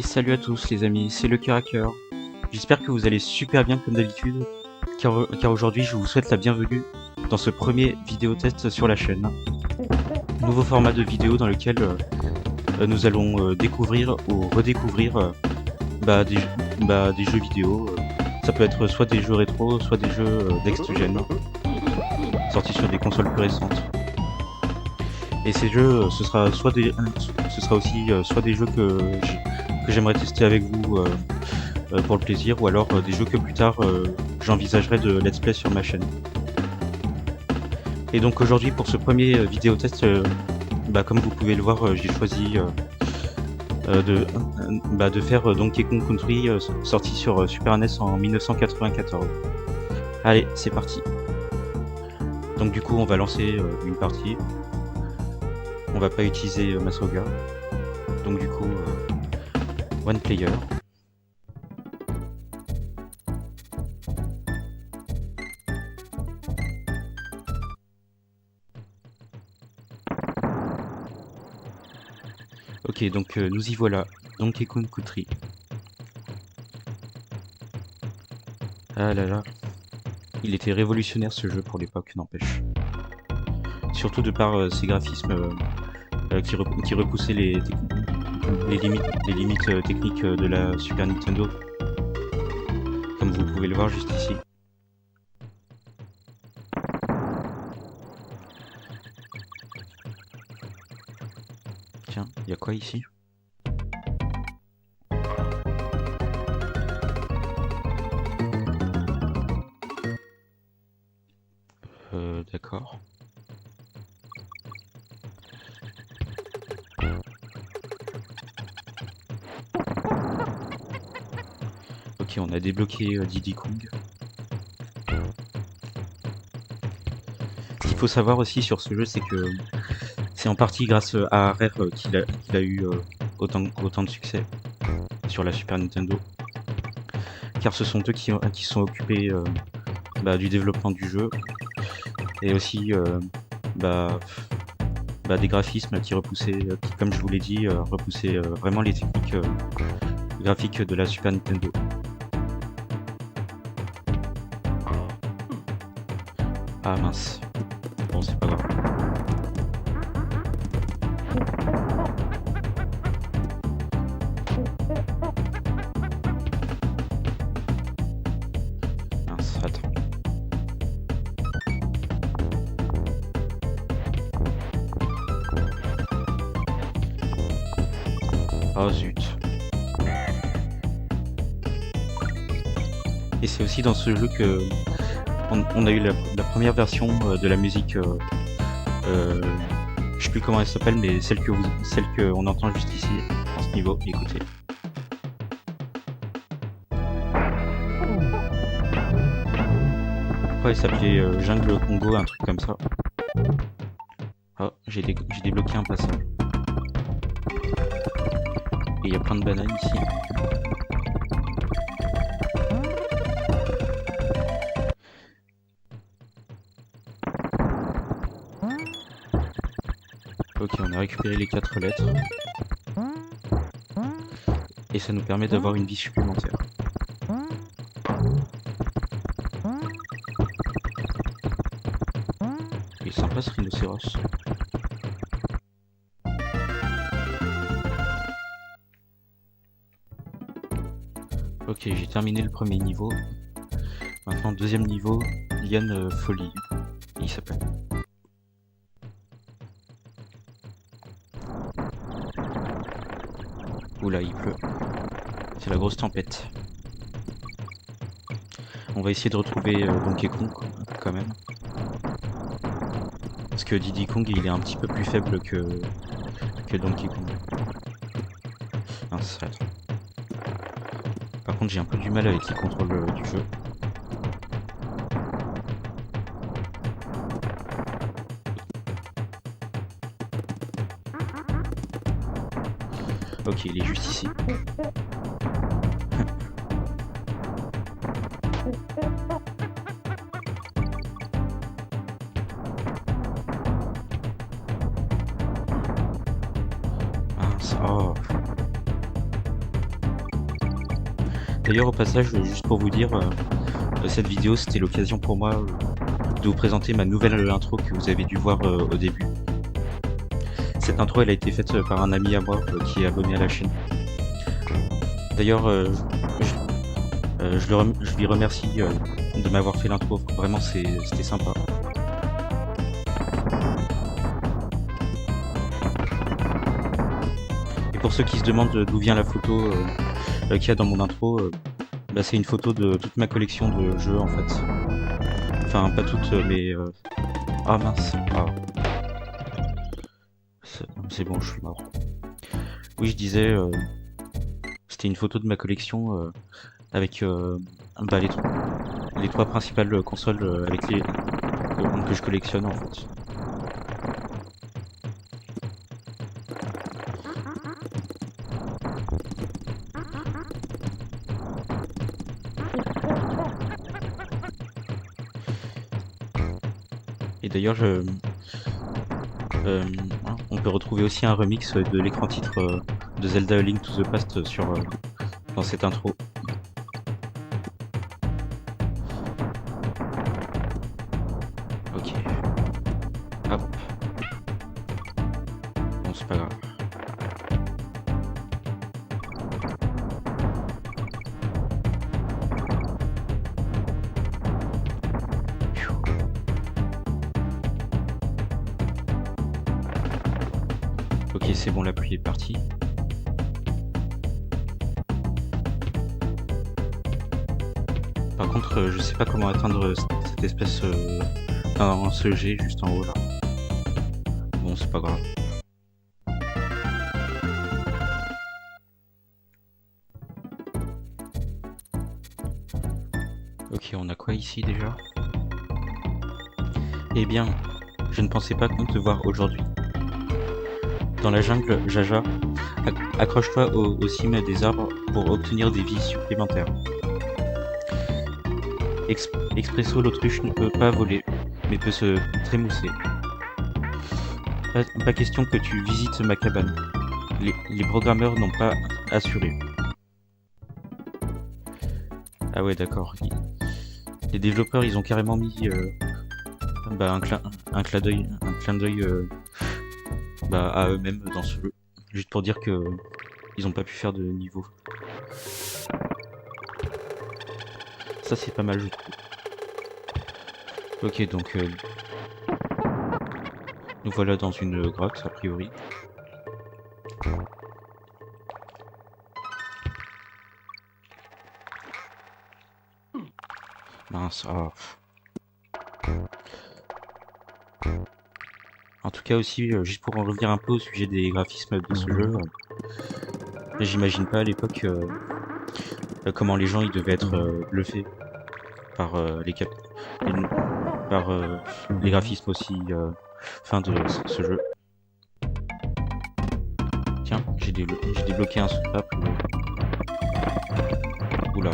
Salut à tous les amis, c'est le Cœur. J'espère que vous allez super bien comme d'habitude, car aujourd'hui je vous souhaite la bienvenue dans ce premier vidéo test sur la chaîne. Nouveau format de vidéo dans lequel nous allons découvrir ou redécouvrir des jeux vidéo. Ça peut être soit des jeux rétro, soit des jeux next-gen, sortis sur des consoles plus récentes. Et ces jeux, ce sera aussi soit des jeux que j'aimerais tester avec vous pour le plaisir, ou alors des jeux que plus tard j'envisagerai de let's play sur ma chaîne. Et donc aujourd'hui pour ce premier vidéo test, comme vous pouvez le voir, j'ai choisi de faire Donkey Kong Country sorti sur Super NES en 1994. Allez, c'est parti. Donc du coup on va lancer une partie. On va pas utiliser ma sauvegarde. Donc du coup one player. Ok, donc nous y voilà, Donkey Kong Country. Ah là là, il était révolutionnaire ce jeu pour l'époque, n'empêche. Surtout de par ses graphismes qui repoussaient les limites techniques de la Super Nintendo, comme vous pouvez le voir juste ici. Tiens, il y a quoi ici? D'accord. Ok, on a débloqué Diddy Kong. Ce qu'il faut savoir aussi sur ce jeu, c'est que c'est en partie grâce à Rare qu'il a eu autant de succès sur la Super Nintendo. Car ce sont eux qui sont occupés du développement du jeu. Et aussi des graphismes qui repoussaient, comme je vous l'ai dit, repoussaient vraiment les techniques graphiques de la Super Nintendo. Ah mince. Bon, c'est pas grave. Mince, attends. Oh zut. Et c'est aussi dans ce jeu que on a eu la première version de la musique, je sais plus comment elle s'appelle, mais celle que on entend juste ici, dans ce niveau. Écoutez. Ouais, elle s'appelait Jungle Congo, un truc comme ça. Oh, j'ai débloqué un passage. Et il y a plein de bananes ici. Ok, on a récupéré les 4 lettres. Et ça nous permet d'avoir une vie supplémentaire. Il est sympa ce rhinocéros. Ok, j'ai terminé le premier niveau. Maintenant, deuxième niveau, Liane Folie, il s'appelle. Oula, il pleut. C'est la grosse tempête. On va essayer de retrouver Donkey Kong quand même. Parce que Diddy Kong, il est un petit peu plus faible que Donkey Kong. Mince, attends. Par contre, j'ai un peu du mal avec les contrôles du jeu. Ok, il est juste ici. Mince, oh. D'ailleurs, au passage, juste pour vous dire, cette vidéo, c'était l'occasion pour moi de vous présenter ma nouvelle intro que vous avez dû voir au début. Cette intro, elle a été faite par un ami à moi qui est abonné à la chaîne. D'ailleurs, je lui remercie de m'avoir fait l'intro. Vraiment, c'était sympa. Et pour ceux qui se demandent d'où vient la photo qu'il y a dans mon intro, c'est une photo de toute ma collection de jeux en fait. Enfin, pas toutes, mais... Ah mince. Ah. C'est bon, je suis mort. Oui, je disais... C'était une photo de ma collection avec les trois principales consoles avec que je collectionne en fait. Et d'ailleurs, on peut retrouver aussi un remix de l'écran titre de Zelda A Link to the Past dans cette intro. Ok. Ah bon. Bon, c'est pas grave. Ok, c'est bon, la pluie est partie. Par contre, je sais pas comment atteindre cette espèce ce G juste en haut là. Bon, c'est pas grave. Ok, on a quoi ici déjà? Eh bien, je ne pensais pas te voir aujourd'hui. Dans la jungle, Jaja, accroche-toi aux cimes des arbres pour obtenir des vies supplémentaires. Expresso, l'autruche ne peut pas voler, mais peut se trémousser. Pas question que tu visites ma cabane. Les programmeurs n'ont pas assuré. Ah ouais, d'accord. Les développeurs, ils ont carrément mis un clin d'œil à eux-mêmes dans ce jeu. Juste pour dire que ils ont pas pu faire de niveau. Ça, c'est pas mal, je trouve. Ok, donc nous voilà dans une grotte, a priori. Mince, ah. En tout cas aussi, juste pour en revenir un peu au sujet des graphismes de ce jeu, j'imagine pas à l'époque comment les gens ils devaient être bluffés par les graphismes aussi fin de ce jeu. Tiens, j'ai débloqué un soupape. Oula.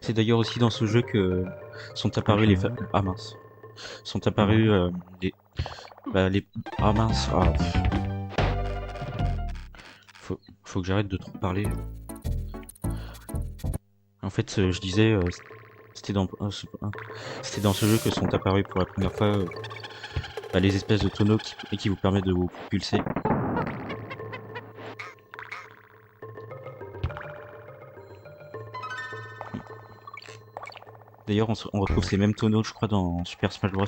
C'est d'ailleurs aussi dans ce jeu que sont apparus les ah mince. Sont apparus les ah mince. Ah. Faut que j'arrête de trop parler. En fait, je disais c'était dans ce jeu que sont apparus pour la première fois les espèces de tonneaux qui vous permettent de vous propulser. D'ailleurs, on retrouve ces mêmes tonneaux, je crois, dans Super Smash Bros.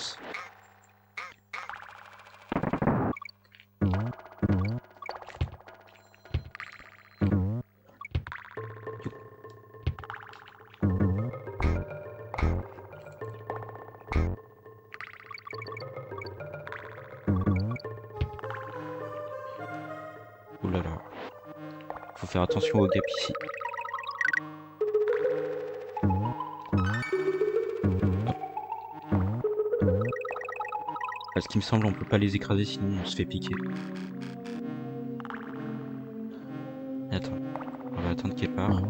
Ouh là là. Faut faire attention aux gap ici. Parce qu'il me semble on peut pas les écraser sinon on se fait piquer. Attends, on va attendre qu'elle part.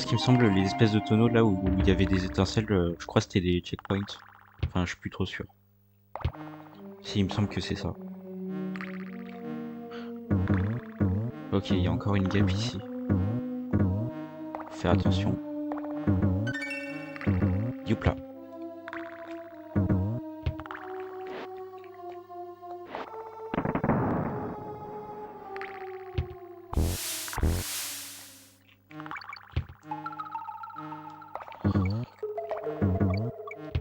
Parce qu'il me semble, les espèces de tonneaux là où il y avait des étincelles, je crois que c'était des checkpoints. Enfin, je suis plus trop sûr. Si, il me semble que c'est ça. Ok, il y a encore une gap ici. Faut faire attention. Youpla.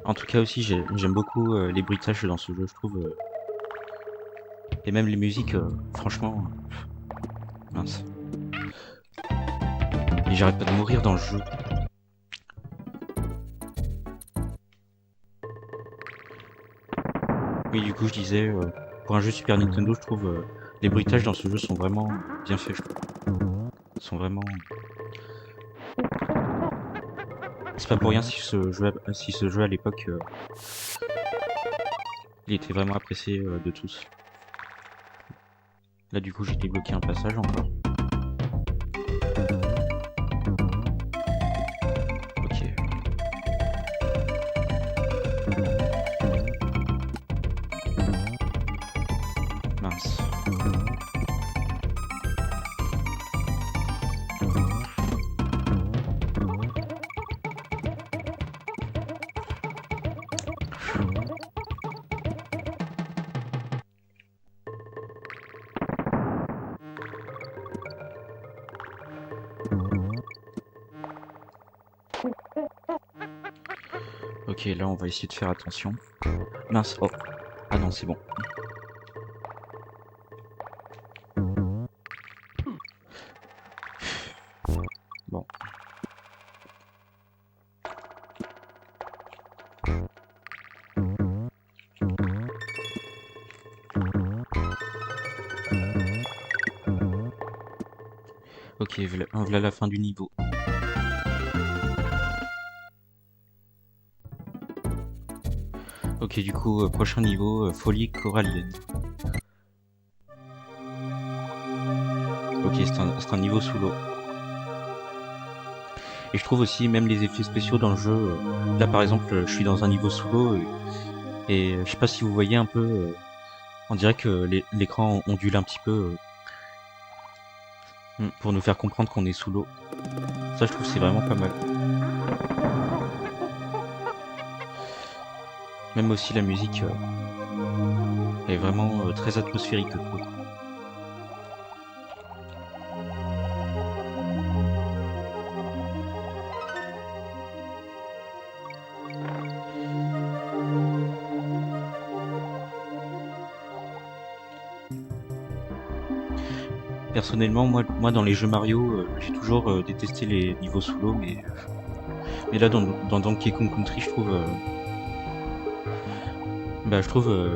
En tout cas aussi, j'aime beaucoup les bruitages dans ce jeu, je trouve. Et même les musiques, franchement... mince. Et j'arrête pas de mourir dans le jeu. Oui, du coup, je disais, pour un jeu Super Nintendo, je trouve les bruitages dans ce jeu sont vraiment bien faits, je trouve. Ils sont vraiment... C'est pas pour rien si ce jeu à l'époque, il était vraiment apprécié de tous. Là, du coup, j'ai débloqué un passage encore. Ok. Mince. Ok, là on va essayer de faire attention. Mince, oh. Ah non, c'est bon. Bon. Ok, voilà la fin du niveau. Ok, du coup, prochain niveau, folie corallienne. Ok, c'est un niveau sous l'eau. Et je trouve aussi même les effets spéciaux dans le jeu. Là par exemple, je suis dans un niveau sous l'eau et je sais pas si vous voyez un peu, on dirait que l'écran ondule un petit peu pour nous faire comprendre qu'on est sous l'eau. Ça je trouve c'est vraiment pas mal. Même aussi la musique est vraiment très atmosphérique, je trouve. Personnellement, moi dans les jeux Mario, j'ai toujours détesté les niveaux sous l'eau, mais là dans Donkey Kong Country, je trouve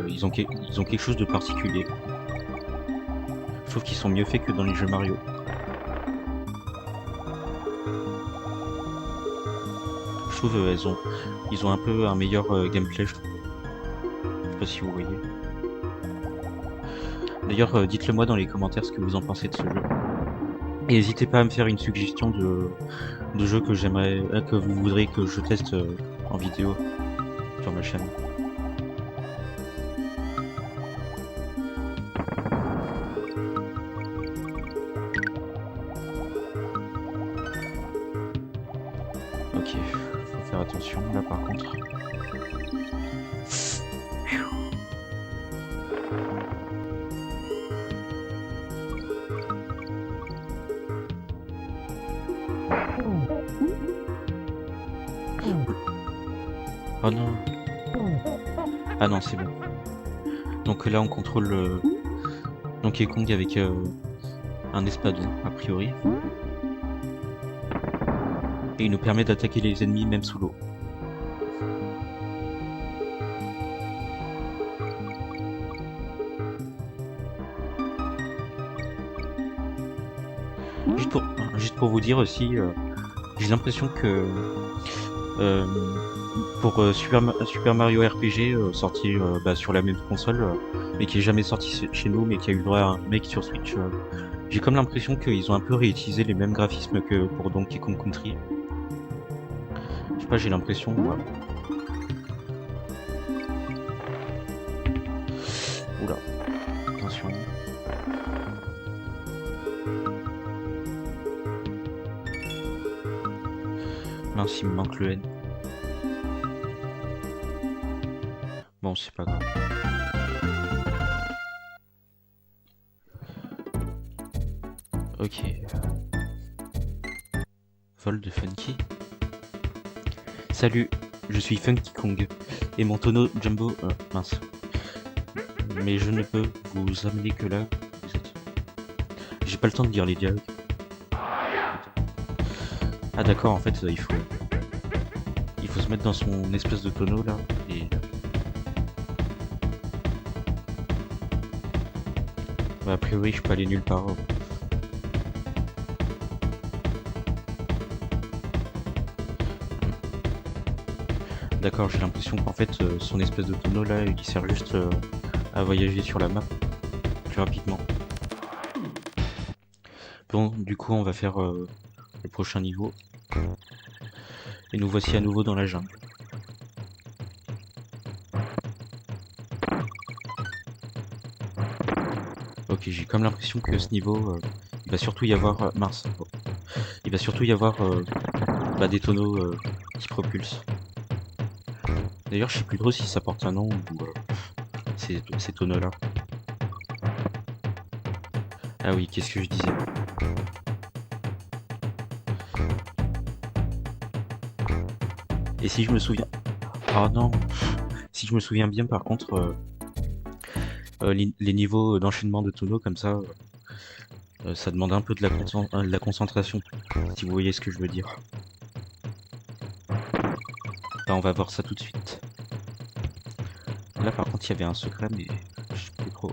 ils ont quelque chose de particulier. Je trouve qu'ils sont mieux faits que dans les jeux Mario. Je trouve ils ont un peu un meilleur gameplay, je trouve. Je sais pas si vous voyez. D'ailleurs, dites-le moi dans les commentaires ce que vous en pensez de ce jeu. Et n'hésitez pas à me faire une suggestion de jeu que que vous voudrez que je teste en vidéo sur ma chaîne. Ok, faut faire attention là par contre. Oh non. Ah non, c'est bon. Donc là on contrôle Donkey Kong avec un espadon a priori. Et il nous permet d'attaquer les ennemis même sous l'eau. Juste pour vous dire aussi, j'ai l'impression que pour Super Mario RPG sorti sur la même console, mais qui est jamais sorti chez nous, mais qui a eu le droit à un remake sur Switch, j'ai comme l'impression qu'ils ont un peu réutilisé les mêmes graphismes que pour Donkey Kong Country. sais pas, j'ai l'impression... Oula. Attention. Mince, il me manque le N. Bon, c'est pas grave. Ok. Vol de Funky. Salut, je suis Funky Kong. Et mon tonneau Jumbo... mince. Mais je ne peux vous amener que là. Vous êtes... J'ai pas le temps de lire les dialogues. Ah d'accord, en fait, il faut se mettre dans son espèce de tonneau là. Et... Bah, a priori, je peux aller nulle part. D'accord, j'ai l'impression qu'en fait, son espèce de tonneau là, il sert juste à voyager sur la map plus rapidement. Bon, du coup, on va faire le prochain niveau. Et nous voici à nouveau dans la jungle. Ok, j'ai comme l'impression que ce niveau, il va surtout y avoir... mince. Il va surtout y avoir des tonneaux qui propulsent. D'ailleurs, je sais plus trop si ça porte un nom ou ces tonneaux-là. Ah oui, qu'est-ce que je disais? Et si je me souviens... Oh non. Si je me souviens bien, par contre, les niveaux d'enchaînement de tonneaux comme ça, ça demande un peu de la concentration, si vous voyez ce que je veux dire. Bah, on va voir ça tout de suite. Là, par contre, il y avait un secret, mais je sais plus trop.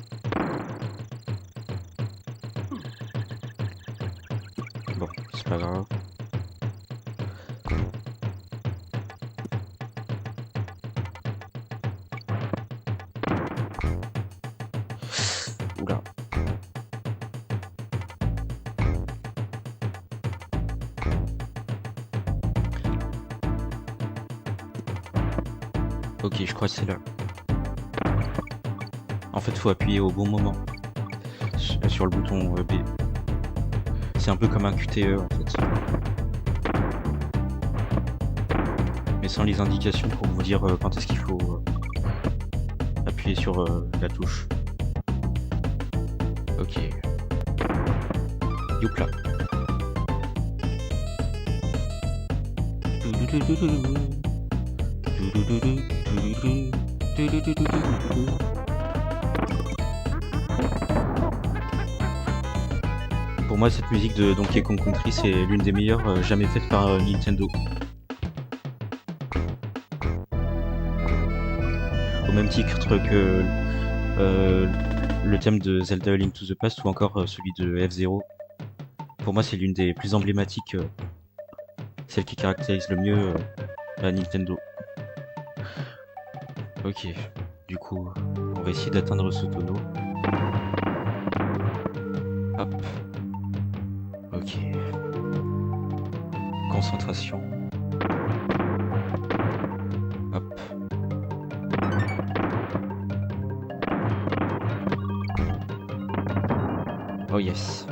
Bon, c'est pas grave. Oula. Ok, je crois que c'est là. En fait, faut appuyer au bon moment sur le bouton B. C'est un peu comme un QTE en fait. Mais sans les indications pour vous dire quand est-ce qu'il faut appuyer sur la touche. Ok. Youpla. Pour moi, cette musique de Donkey Kong Country, c'est l'une des meilleures jamais faites par Nintendo. Au même titre que le thème de Zelda A Link to the Past ou encore celui de F-Zero. Pour moi, c'est l'une des plus emblématiques, celle qui caractérise le mieux la Nintendo. Ok, du coup, on va essayer d'atteindre ce tonneau. Hop. Ok. Concentration. Hop. Oh yes.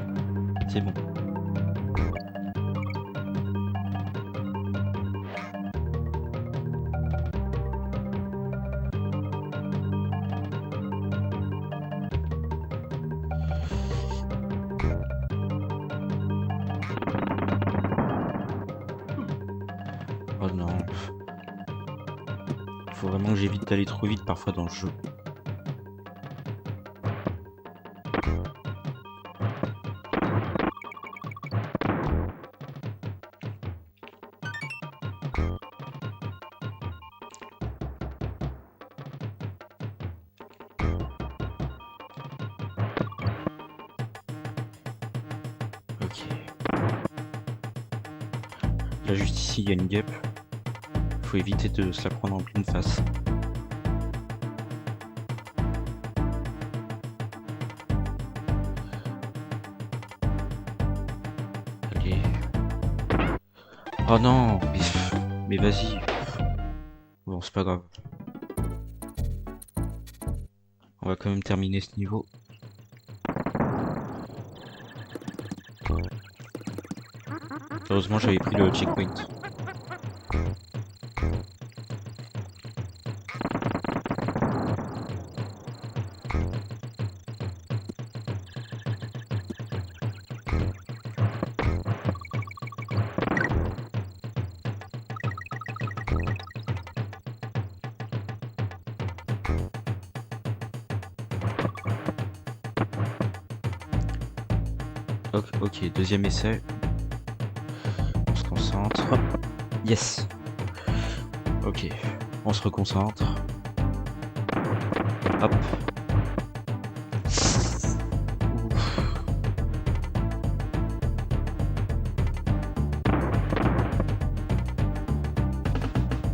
C'est bon. Oh non. Faut vraiment que j'évite d'aller trop vite parfois dans le jeu. Ok. Là juste ici il y a une guêpe. Faut éviter de se la prendre en pleine face. Allez. Oh non, Mais vas-y. Bon, c'est pas grave. On va quand même terminer ce niveau. Heureusement, j'avais pris le checkpoint. Ok, deuxième essai. On se concentre. Yes. Ok, on se reconcentre. Hop. Ouf.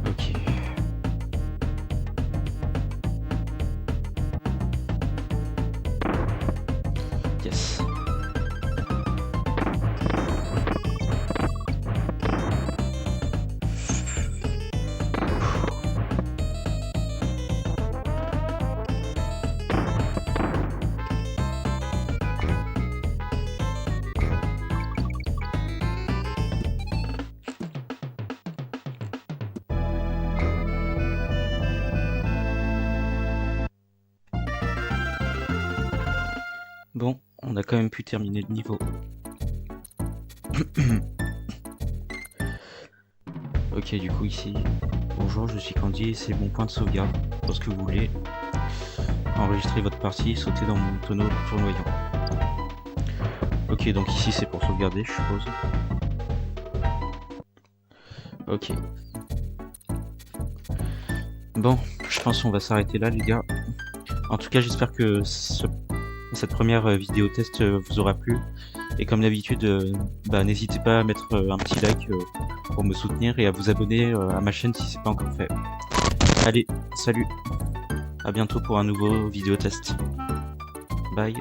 Ok. Yes. Bon, on a quand même pu terminer le niveau. Ok, du coup ici, bonjour, je suis Candy et c'est mon point de sauvegarde. Lorsque vous voulez enregistrer votre partie, sautez dans mon tonneau tournoyant. Ok, donc ici c'est pour sauvegarder, je suppose. Ok. Bon, je pense qu'on va s'arrêter là, les gars. En tout cas, j'espère que cette première vidéo test vous aura plu. Et comme d'habitude, n'hésitez pas à mettre un petit like pour me soutenir et à vous abonner à ma chaîne si c'est pas encore fait. Allez, salut. À bientôt pour un nouveau vidéo test. Bye.